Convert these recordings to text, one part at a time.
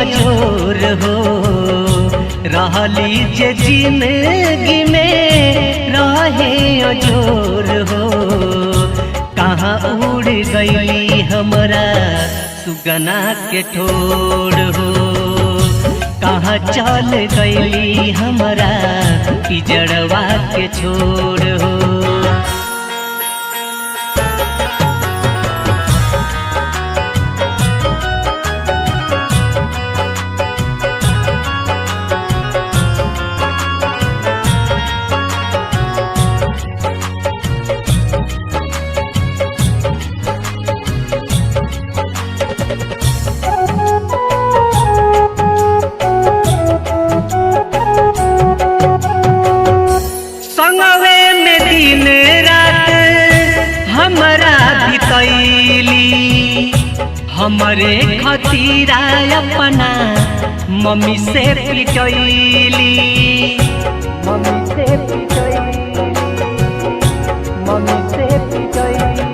अजोर हो, रहली जे जिंदगी में रहे अजोर हो। कहाँ उड़ गई हमरा सुगना के ठोर हो, कहाँ चल गई हमरा पिजड़वा के छोड़ हो। हमरे खतीरा अपना मम्मी से पिटैली, मम्मी से पिटैली, मम्मी से पिटैली।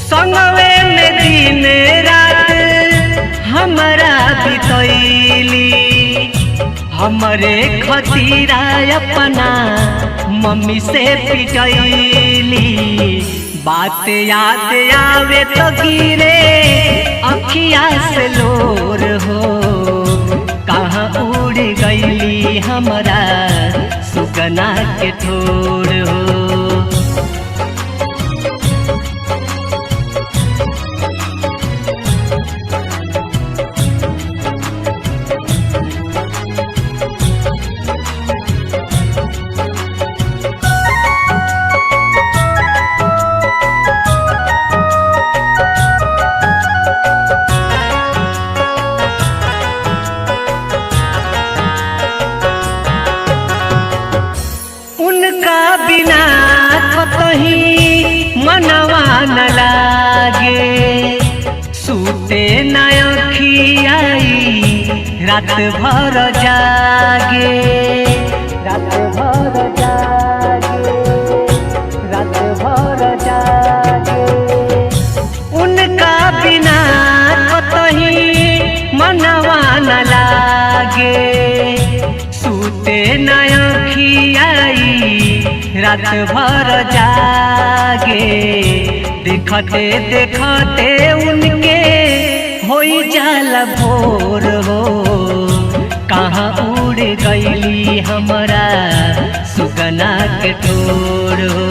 संगवे में दिन रात हमरा बितैली, हमरे खतीरा अपना मम्मी से पिटैली। बात याद आवे तो गिरे अखिया से लोर हो, कहाँ उड़ गईली हमरा सुगना के ठोर हो। बिना कतही मनवा न लागे, सूते न अखियाई रात भर जागे, रात भर जागे, रात भर जागे। उनका बिना कतही मनवा न लागे, सूते न अखियाई रात भर जागे। देखते देखते उनके होई जाला भोर हो, कहाँ उड़ गईली हमरा सुगना के ठोर हो।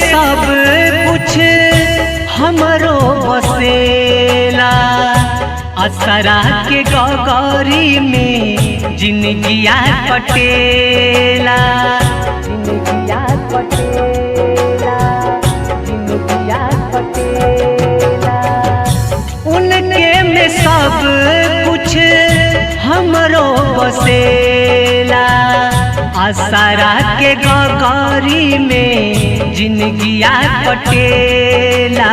सब कुछ हमरो बसेला, असरा के गगरी में जिंदगिया कटेला, जिंदगिया कटेला, जिंदगिया कटेला। उनके में सब कुछ हमरो बसेला, असरा के गगरी में जिंदगिया कटेला।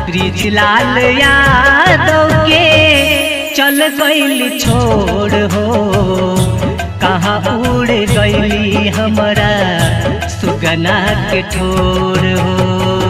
ब्रिजलाल यादव के चल गईली छोड़ हो, कहाँ उड़ गईली हमरा सुगना के ठोर हो।